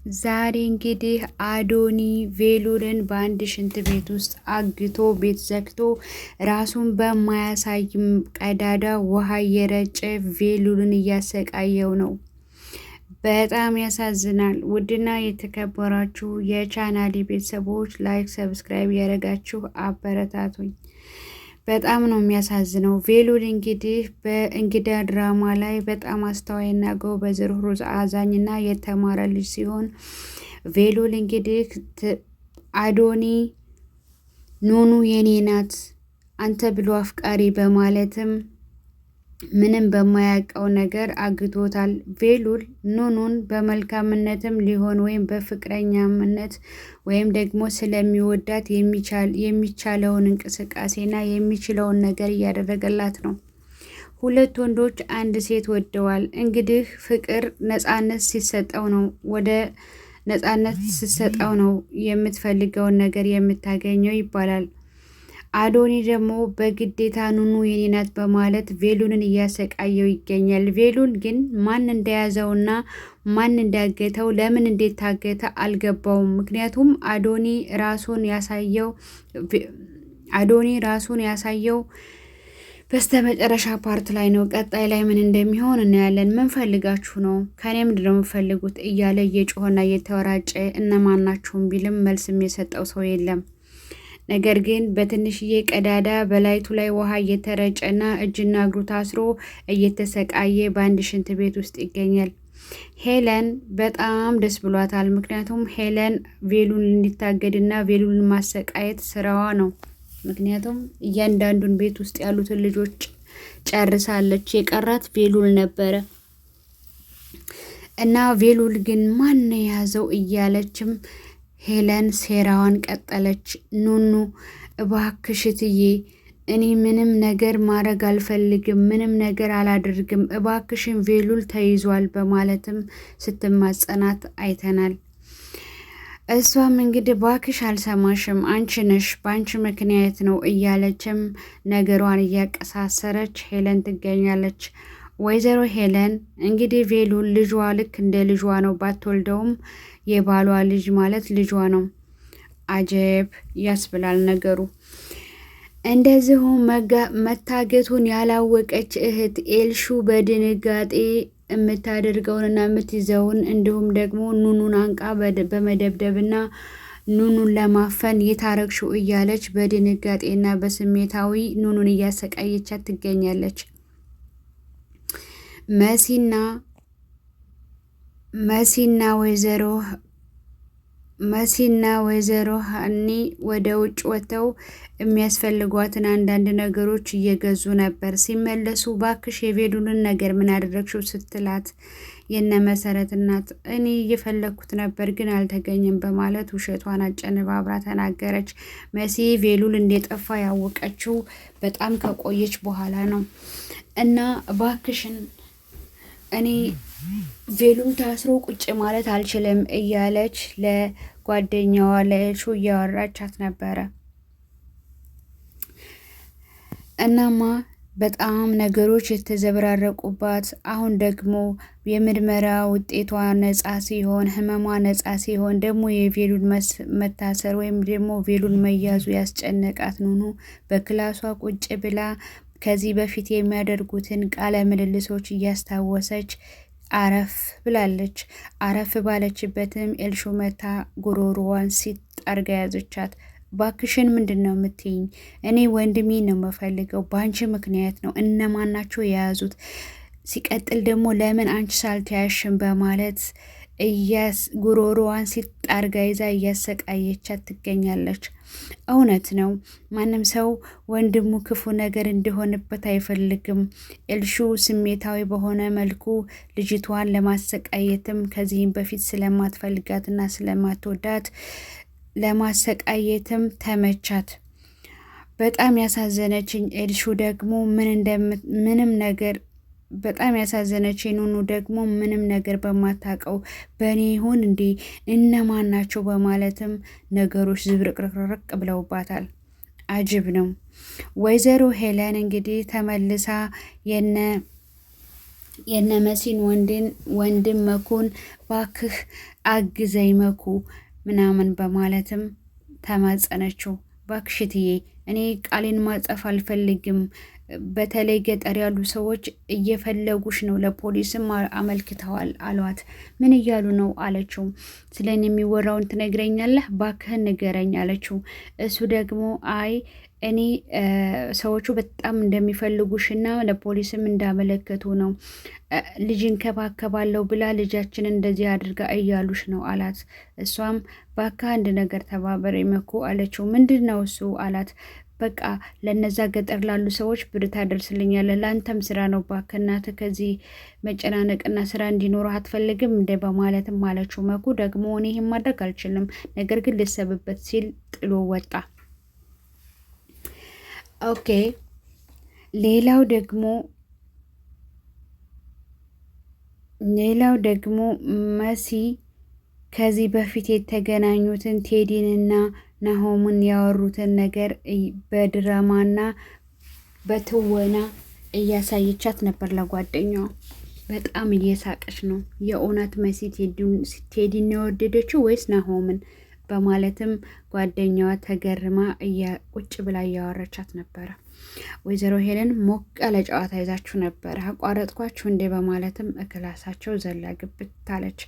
ዛሬ እንግዲህ አዶኒ ቬሉልን በአንድ ሽንት ቤት ውስጥ አግቶ ቤት ዘግቶ ራሱን በማያሳይም ቀዳዳ ውሃ እየረጨ ቬሉልን እያሰቃየው ነው። በጣም ያሳዝናል። ውድና የተከበራችሁ የቻናሌ ቤተሰቦች ላይክ፣ ሰብስክራይብ ያደረጋችሁ አበረታቱኝ። በጣም ነው የሚያሳዝነው። ቬሉል እንግዲህ በእንግዳ ድራማ ላይ በጣም አስተዋይና ጎበዝ፣ ሩህሩህ፣ አዛኝና የተማረ ልጅ ሲሆን ቬሉል እንግዲህ አዶኒ ኑኑ የኔ ናት አንተ ብሎ አፍቃሪ በማለትም ምንም በማያውቀው ነገር አግቶታል። ቬሉል ኑኑን በመልካምነትም ሊሆን ወይም በፍቅረኛምነት ወይም ደግሞ ስለሚወዳት የሚቻለውን እንቅስቃሴና የሚችለውን ነገር እያደረገላት ነው። ሁለት ወንዶች አንድ ሴት ወደዋል። እንግዲህ ፍቅር ነፃነት ሲሰጠው ነው፣ ወደ ነፃነት ሲሰጠው ነው የምትፈልገውን ነገር የምታገኘው ይባላል። አዶኒ ደግሞ በግዴታ ኑኑ የኔ ናት በማለት ቬሉልን እያሰቃየው ይገኛል። ቬሉል ግን ማን እንደያዘውና ማን እንዳገተው ለምን እንዴት ታገተ አልገባውም። ምክንያቱም አዶኒ ራሱን ያሳየው በስተመጨረሻ ፓርት ላይ ነው። ቀጣይ ላይ ምን እንደሚሆን እናያለን። ምን ፈልጋችሁ ነው? ከኔ ምንድን ነው የምፈልጉት? እያለ እየጮኸና እየተወራጨ እነማን ናችሁም ቢልም መልስም የሰጠው ሰው የለም። ነገር ግን በትንሽዬ ቀዳዳ በላይቱ ላይ ውሃ እየተረጨና እጅና እግሩ ታስሮ እየተሰቃየ በአንድ ሽንት ቤት ውስጥ ይገኛል። ሄለን በጣም ደስ ብሏታል። ምክንያቱም ሄለን ቬሉን እንዲታገድና ቬሉን ማሰቃየት ስራዋ ነው። ምክንያቱም እያንዳንዱን ቤት ውስጥ ያሉትን ልጆች ጨርሳለች። የቀራት ቬሉል ነበረ እና ቬሉል ግን ማን የያዘው እያለችም ሄለን ሴራዋን ቀጠለች። ኑኑ እባክሽ እትዬ እኔ ምንም ነገር ማድረግ አልፈልግም፣ ምንም ነገር አላደርግም፣ እባክሽን ቬሉል ተይዟል በማለትም ስትማጸናት አይተናል። እሷም እንግዲህ ባክሽ አልሰማሽም፣ አንቺ ነሽ፣ በአንቺ ምክንያት ነው እያለችም ነገሯን እያቀሳሰረች ሄለን ትገኛለች። ወይዘሮ ሄለን እንግዲህ ቬሉል ልጇ ልክ እንደ ልጇ ነው፣ ባትወልደውም የባሏ ልጅ ማለት ልጇ ነው። አጀብ ያስብላል ነገሩ። እንደዚሁ መታገቱን ያላወቀች እህት ኤልሹ በድንጋጤ የምታደርገውንና የምትይዘውን እንዲሁም ደግሞ ኑኑን አንቃ በመደብደብና ኑኑን ለማፈን የታረግሽው እያለች በድንጋጤና በስሜታዊ ኑኑን እያሰቃየቻት ትገኛለች። መሲና ወይዘሮ ሀኒ ወደ ውጭ ወጥተው የሚያስፈልጓትን አንዳንድ ነገሮች እየገዙ ነበር። ሲመለሱ ባክሽ የቬሉልን ነገር ምን አደረግሽው ስትላት የነ መሰረት እናት እኔ እየፈለግኩት ነበር ግን አልተገኘም በማለት ውሸቷን አጨነባብራ ተናገረች። መሲ ቬሉል እንደጠፋ ያወቀችው በጣም ከቆየች በኋላ ነው እና ባክሽን እኔ ቬሉል ታስሮ ቁጭ ማለት አልችልም እያለች ለጓደኛዋ ለኤልሹ እያወራቻት ነበረ። እናማ በጣም ነገሮች የተዘበራረቁባት፣ አሁን ደግሞ የምርመራ ውጤቷ ነጻ ሲሆን፣ ህመሟ ነጻ ሲሆን ደግሞ የቬሉል መታሰር ወይም ደግሞ ቬሉል መያዙ ያስጨነቃት ኑኑ በክላሷ ቁጭ ብላ ከዚህ በፊት የሚያደርጉትን ቃለ ምልልሶች እያስታወሰች አረፍ ብላለች። አረፍ ባለችበትም ኤልሹ መታ ጉሮሮዋን ሲጥ አርጋ ያዘቻት። ባክሽን ምንድን ነው የምትይኝ? እኔ ወንድሜ ነው የምፈልገው፣ በአንቺ ምክንያት ነው። እነማን ናቸው የያዙት? ሲቀጥል ደግሞ ለምን አንቺ ሳልተያሽም በማለት ጉሮሮዋን ሲጣርጋ ይዛ እያሰቃየቻት ትገኛለች። እውነት ነው፣ ማንም ሰው ወንድሙ ክፉ ነገር እንዲሆንበት አይፈልግም። ኤልሹ ስሜታዊ በሆነ መልኩ ልጅቷን ለማሰቃየትም ከዚህም በፊት ስለማትፈልጋትና ስለማትወዳት ለማሰቃየትም ተመቻት። በጣም ያሳዘነችኝ ኤልሹ ደግሞ ምንም ነገር በጣም ያሳዘነች ኑኑ ደግሞ ምንም ነገር በማታውቀው በእኔ ይሁን እንዴ እነማን ናቸው በማለትም ነገሮች ዝብርቅርቅርቅ ብለውባታል። አጅብ ነው። ወይዘሮ ሄለን እንግዲህ ተመልሳ የነመሲን ወንድም መኩን ባክህ አግዘኝ መኩ ምናምን በማለትም ተማጸነችው። ባክሽትዬ እኔ ቃሌን ማጸፍ አልፈልግም። በተለይ ገጠር ያሉ ሰዎች እየፈለጉሽ ነው፣ ለፖሊስም አመልክተዋል አሏት። ምን እያሉ ነው አለችው። ስለ እኔ የሚወራውን ትነግረኛለህ? ባክህን ንገረኝ አለችው። እሱ ደግሞ አይ እኔ ሰዎቹ በጣም እንደሚፈልጉሽና ለፖሊስም እንዳመለከቱ ነው። ልጅ እንከባከባለሁ ብላ ልጃችን እንደዚህ አድርጋ እያሉሽ ነው አላት። እሷም ባካ አንድ ነገር ተባበረ መኩ አለችው። ምንድን ነው እሱ አላት። በቃ ለነዛ ገጠር ላሉ ሰዎች ብር ታደርስልኛለህ፣ ለአንተም ስራ ነው። ባክህ እናትህ ከዚህ መጨናነቅና ስራ እንዲኖረው አትፈልግም እንደ በማለትም አለችው። መኩ ደግሞ እኔ ይህን ማድረግ አልችልም፣ ነገር ግን ልሰብበት ሲል ጥሎ ወጣ። ኦኬ ሌላው ደግሞ መሲ ከዚህ በፊት የተገናኙትን ቴዲንና ናሆምን ያወሩትን ነገር በድራማና በትወና እያሳየቻት ነበር ለጓደኛዋ። በጣም እየሳቀች ነው። የእውነት መሲ ቴዲን የወደደችው ወይስ ናሆምን? በማለትም ጓደኛዋ ተገርማ ቁጭ ብላ እያወረቻት ነበረ። ወይዘሮ ሄለን ሞቅ ያለ ጨዋታ ይዛችሁ ነበረ አቋረጥኳችሁ እንዴ? በማለትም እክላሳቸው ዘላ ግብት አለች።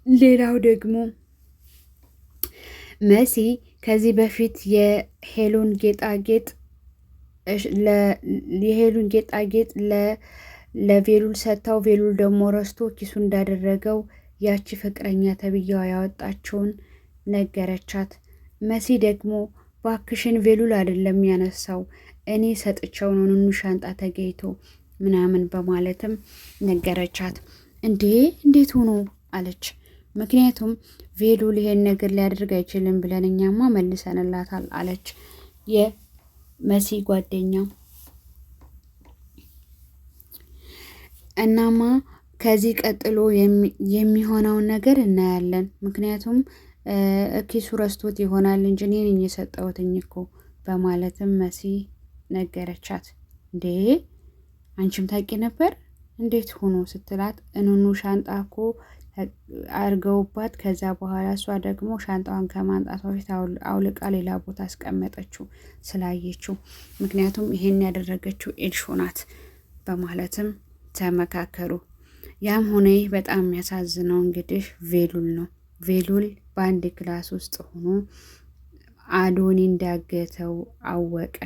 ሌላው ደግሞ መሲ ከዚህ በፊት የሄሉን ጌጣጌጥ ለቬሉል ሰጥታው ቬሉል ደግሞ ረስቶ ኪሱ እንዳደረገው ያቺ ፍቅረኛ ተብያዋ ያወጣችውን ነገረቻት። መሲ ደግሞ ባክሽን ቬሉል አይደለም ያነሳው እኔ ሰጥቸው ነው ንኑ ሻንጣ ተገይቶ ምናምን በማለትም ነገረቻት። እንዴት ሆኖ አለች። ምክንያቱም ቬሉል ይሄን ነገር ሊያደርግ አይችልም ብለን እኛማ መልሰንላታል አለች የመሲ ጓደኛ። እናማ ከዚህ ቀጥሎ የሚሆነውን ነገር እናያለን። ምክንያቱም ኪሱ ረስቶት ይሆናል እንጂ እኔ ነኝ የሰጠሁትኝ እኮ በማለትም መሲ ነገረቻት። እንዴ አንቺም ታውቂ ነበር እንዴት ሆኖ ስትላት፣ እኑኑ ሻንጣ እኮ አርገውባት ከዛ በኋላ እሷ ደግሞ ሻንጣዋን ከማንጣቷ በፊት አውልቃ ሌላ ቦታ አስቀመጠችው ስላየችው፣ ምክንያቱም ይሄን ያደረገችው ኤልሾ ናት በማለትም ተመካከሩ። ያም ሆነ ይህ በጣም የሚያሳዝነው እንግዲህ ቬሉል ነው። ቬሉል በአንድ ክላስ ውስጥ ሆኖ አዶኒ እንዳገተው አወቀ።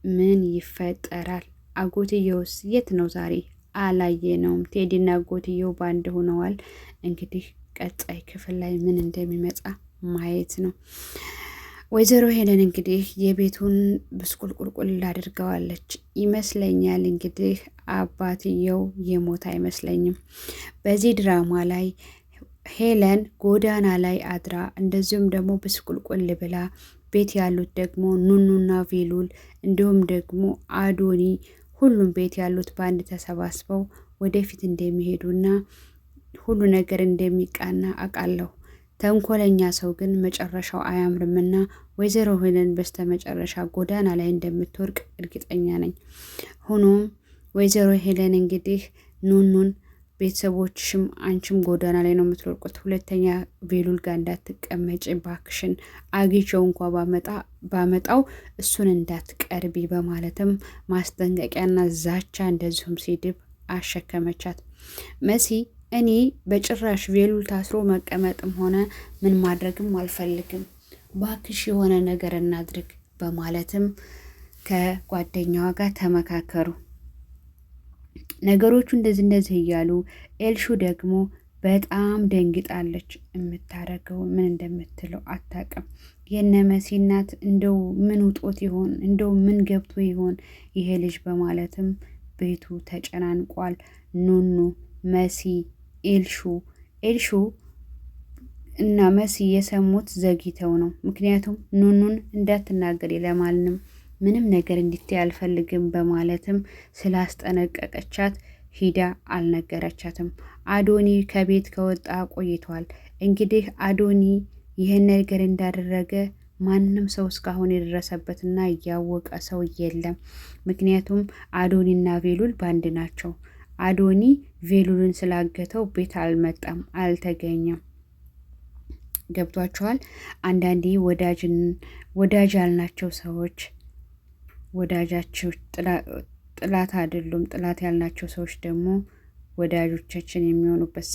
ምን ይፈጠራል? አጎትየውስ የት ነው ዛሬ? አላየነውም። ቴዲና አጎትየው ባንድ ሆነዋል። እንግዲህ ቀጣይ ክፍል ላይ ምን እንደሚመጣ ማየት ነው። ወይዘሮ ሄለን እንግዲህ የቤቱን ብስቁልቁልቁል አድርገዋለች ይመስለኛል። እንግዲህ አባትየው የሞት አይመስለኝም። በዚህ ድራማ ላይ ሄለን ጎዳና ላይ አድራ እንደዚሁም ደግሞ ብስቁልቁል ብላ ቤት ያሉት ደግሞ ኑኑና ቬሉል እንዲሁም ደግሞ አዶኒ ሁሉም ቤት ያሉት በአንድ ተሰባስበው ወደፊት እንደሚሄዱና ሁሉ ነገር እንደሚቃና አውቃለሁ። ተንኮለኛ ሰው ግን መጨረሻው አያምርምና ወይዘሮ ሄለን በስተ መጨረሻ ጎዳና ላይ እንደምትወርቅ እርግጠኛ ነኝ። ሆኖም ወይዘሮ ሄለን እንግዲህ ኑኑን ቤተሰቦችሽም አንቺም ጎዳና ላይ ነው የምትወርቁት፣ ሁለተኛ ቬሉል ጋር እንዳትቀመጭ ባክሽን፣ አግኝቼው እንኳ ባመጣው እሱን እንዳትቀርቢ በማለትም ማስጠንቀቂያና ዛቻ እንደዚሁም ስድብ አሸከመቻት። መሲ እኔ በጭራሽ ቬሉል ታስሮ መቀመጥም ሆነ ምን ማድረግም አልፈልግም፣ ባክሽ የሆነ ነገር እናድርግ በማለትም ከጓደኛዋ ጋር ተመካከሩ። ነገሮቹ እንደዚህ እያሉ ኤልሹ ደግሞ በጣም ደንግጣለች። የምታረገውን ምን እንደምትለው አታውቅም። የነ መሲ እናት እንደው ምን ውጦት ይሆን እንደው ምን ገብቶ ይሆን ይሄ ልጅ በማለትም ቤቱ ተጨናንቋል። ኑኑ፣ መሲ፣ ኤልሹ እና መሲ የሰሙት ዘግይተው ነው። ምክንያቱም ኑኑን እንዳትናገሪ ለማንም ምንም ነገር እንድትይ አልፈልግም በማለትም ስላስጠነቀቀቻት ሂዳ አልነገረቻትም። አዶኒ ከቤት ከወጣ ቆይቷል። እንግዲህ አዶኒ ይህን ነገር እንዳደረገ ማንም ሰው እስካሁን የደረሰበትና እያወቀ ሰው የለም። ምክንያቱም አዶኒና ቬሉል ባንድ ናቸው። አዶኒ ቬሉልን ስላገተው ቤት አልመጣም፣ አልተገኘም። ገብቷችኋል? አንዳንዴ ወዳጅ ያልናቸው ሰዎች ወዳጃቸው ጥላት አይደሉም። ጥላት ያልናቸው ሰዎች ደግሞ ወዳጆቻችን የሚሆኑበት